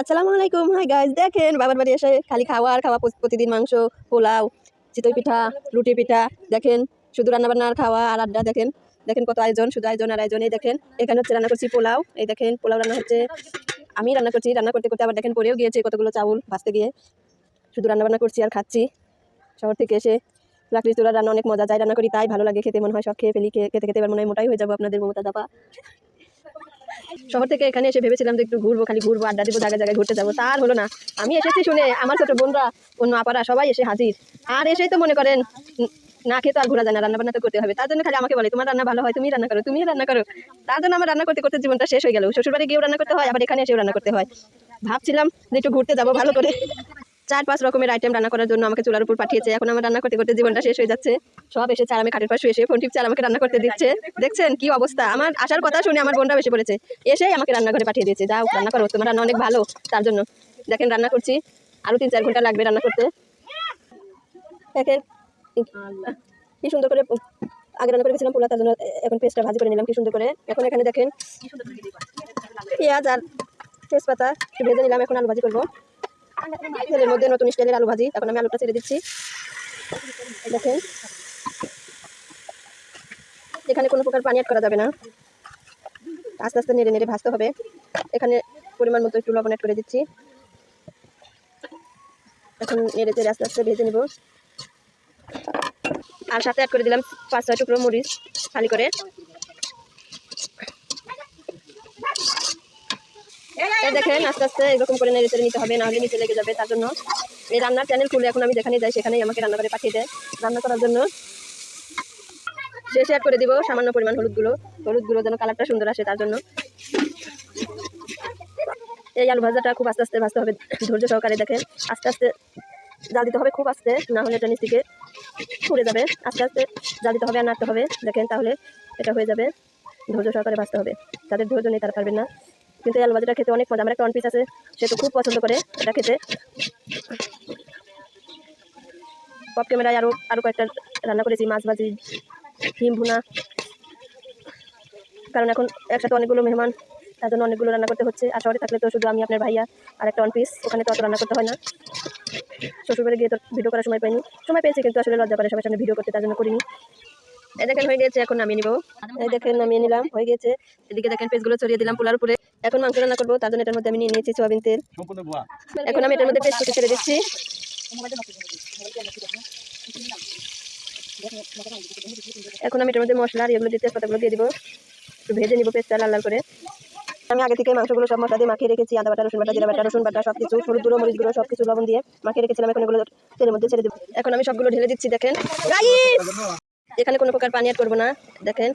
আসসালামু আলাইকুম। Hi guys, দেখেন বাবার বাড়ি এসে খালি খাওয়া আর খাওয়া, প্রতিদিন মাংস, পোলাও, চিতই পিঠা, রুটি পিঠা। দেখেন শুধু রান্নাবান্না আর খাওয়া আর আড্ডা। দেখেন দেখেন কত আয়োজন, শুধু আয়োজন আর আয়োজন। এই দেখেন এখানে হচ্ছে রান্না করছি পোলাও। এই দেখেন পোলাও রান্না হচ্ছে, আমি রান্না করছি। রান্না করতে করতে আবার দেখেন পড়েও গিয়েছে কতগুলো চাউল ভাজতে গিয়ে। শুধু রান্নাবান্না করছি আর খাচ্ছি। শহর থেকে এসে লাকড়ি চুলার রান্না অনেক মজা, যাই রান্না করি তাই ভালো লাগে খেতে, মনে হয় সব খেয়ে ফেলি। খেতে খেতে এবার মনে হয় মোটাই হয়ে যাবো আপনাদের মমতা দাপা। শহর থেকে এখানে এসে ভেবেছিলাম যে একটু ঘুরবো, খালি ঘুরবো, আড্ডা দিব, জায়গায় জায়গায় ঘুরতে যাবো, তার হলো না। আমি এসেছি শুনে আমার ছোট বোনরা, অন্য আপারা সবাই এসে হাজির। আর এসেই তো মনে করেন না খেয়ে তো আর ঘোরা যায় না, রান্না বান্না তো করতে হবে। তার জন্য খালি আমাকে বলে তোমার রান্না ভালো হয়, তুমি রান্না করো, তুমি রান্না করো। তার জন্য আমার রান্না করতে করতে জীবনটা শেষ হয়ে গেল। শ্বশুরবাড়ি গিয়েও রান্না করতে হয়, আবার এখানে এসেও রান্না করতে হয়। ভাবছিলাম যে একটু ঘুরতে যাবো ভালো করে। 4-5 রকমের আইটেম রান্না করার জন্য আমাকে চুলার উপর পাঠিয়েছে। এখন আমার রান্না করতে করতে জীবনটা শেষ হয়ে যাচ্ছে। সব এসে চার, আমি খাটের পাশে এসে ফোন টিপছে আর আমাকে রান্না করতে দিচ্ছে। দেখছেন কি অবস্থা। আমার আসার কথা শুনে আমার বোনরা বেশি বলেছে, এসেই আমাকে রান্নাঘরে পাঠিয়ে দিয়েছে, যাও রান্না করো, তোমার রান্না অনেক ভালো। তার জন্য দেখেন রান্না করছি, আরো 3-4 ঘন্টা লাগবে রান্না করতে। দেখেন কি সুন্দর করে আগে রান্না করে গেছিলাম পোলা, তার জন্য এখন পেস্টটা ভাজি করে নিলাম কি সুন্দর করে। এখন এখানে দেখেন পেঁয়াজ আর তেজপাতা ভেজে নিলাম। এখন আলু ভাজি করবো তেলের মধ্যে, নতুন স্টাইলের আলু ভাজি। এখন আমি আলুটা ছেড়ে দিচ্ছি। দেখেন এখানে কোনো প্রকার পানি অ্যাড করা যাবে না, আস্তে আস্তে নেড়ে নেড়ে ভাজতে হবে। এখানে পরিমাণ মতো একটু লবণ অ্যাড করে দিচ্ছি। এখন নেড়ে চেড়ে আস্তে আস্তে ভেজে নেব। আর সাথে অ্যাড করে দিলাম 5-6 টুকরো মরিচ খালি করে। দেখেন আস্তে আস্তে এরকম করে নেড়ে চেড়ে নিতে হবে, নাহলে নিচে লেগে যাবে। তার জন্য এই রান্নার চ্যানেল খুলে এখন আমি যেখানে যাই সেখানেই আমাকে রান্না করে পাঠিয়ে দেয় রান্না করার জন্য। শেষে অ্যাড করে দিব সামান্য পরিমাণ হলুদ গুঁড়ো যেন কালারটা সুন্দর আসে, তার জন্য। এই আলু ভাজাটা খুব আস্তে আস্তে ভাজতে হবে, ধৈর্য সহকারে। দেখেন আস্তে আস্তে জাল দিতে হবে, খুব আস্তে, না হলে এটা নিচ থেকে পুড়ে যাবে। আস্তে আস্তে জাল দিতে হবে আর নাড়তে হবে, দেখেন তাহলে এটা হয়ে যাবে। ধৈর্য সহকারে ভাজতে হবে, যাদের ধৈর্য নেই তারা পারবেন না। কিন্তু এই আলু ভাজাটা খেতে অনেক মজা। আমার একটা পিস আছে, সে তো খুব পছন্দ করে এটা খেতে। পপ ক্যামেরায় আরও কয়েকটা রান্না করেছি, মাছ ভাজি, ডিম ভুনা। কারণ এখন একসাথে অনেকগুলো মেহমান, তার জন্য অনেকগুলো রান্না করতে হচ্ছে। আর শহরে থাকলে তো শুধু আমি, আপনার ভাইয়া আর একটা পিস, ওখানে তো অত রান্না করতে হয় না। শ্বশুরবাড়ি গিয়ে তো ভিডিও করার সময় পাইনি, সময় পেয়েছি কিন্তু আসলে লজ্জা করে সবার সামনে ভিডিও করতে, তার জন্য করিনি। এই দেখেন হয়ে গেছে, এখন নামিয়ে নিব। এই দেখেন নামিয়ে নিলাম, হয়ে গেছে। এদিকে দেখেন পেস্টগুলো ছড়িয়ে দিলাম পোলার উপরে। এখন মাংস রান্না করবো, তার জন্য এটার মধ্যে আমি নিয়ে নিয়েছি সোয়াবিন তেল। এখন আমি এটার মধ্যে পেস্ট কুচি ছেড়ে দিচ্ছি। এখন আমি এটার মধ্যে মশলা আর এগুলো দিয়ে তেজপাতাগুলো দিয়ে দিব, একটু ভেজে নিব পেস্টটা লাল লাল করে। আমি আগে থেকে মাংসগুলো সব মশলা দিয়ে মাখিয়ে রেখেছি, আদা বাটা, রসুন বাটা, জিরা বাটা, রসুন বাটা, সবকিছু, হলুদ গুঁড়ো, মরিচ গুঁড়ো, সবকিছু লবণ দিয়ে মাখিয়ে রেখেছিলাম। এখন এগুলো তেলের মধ্যে ছেড়ে দেবো। এখন আমি সবগুলো ঢেলে দিচ্ছি। দেখেন এখানে কোনো প্রকার পানি অ্যাড করবো না। দেখেন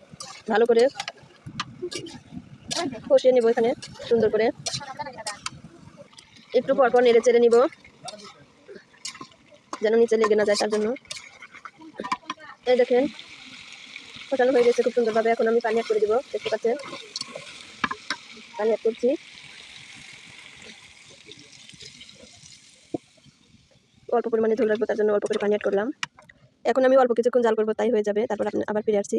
ভালো করে কষিয়ে নিব এখানে সুন্দর করে, একটু পরপর নেড়ে চেড়ে নিব যেন নিচে লেগে না যায়, তার জন্য। এই দেখেন কষানো হয়ে গেছে খুব সুন্দরভাবে। এখন আমি পানি অ্যাড করে দিব, দেখতে পাচ্ছেন পানি অ্যাড করছি। অল্প পরিমাণে ঝোল রাখবো, তার জন্য অল্প করে পানি অ্যাড করলাম। এখন আমি অল্প কিছুক্ষণ জাল করবো, তাই হয়ে যাবে। তারপর আবার ফিরে আসছি।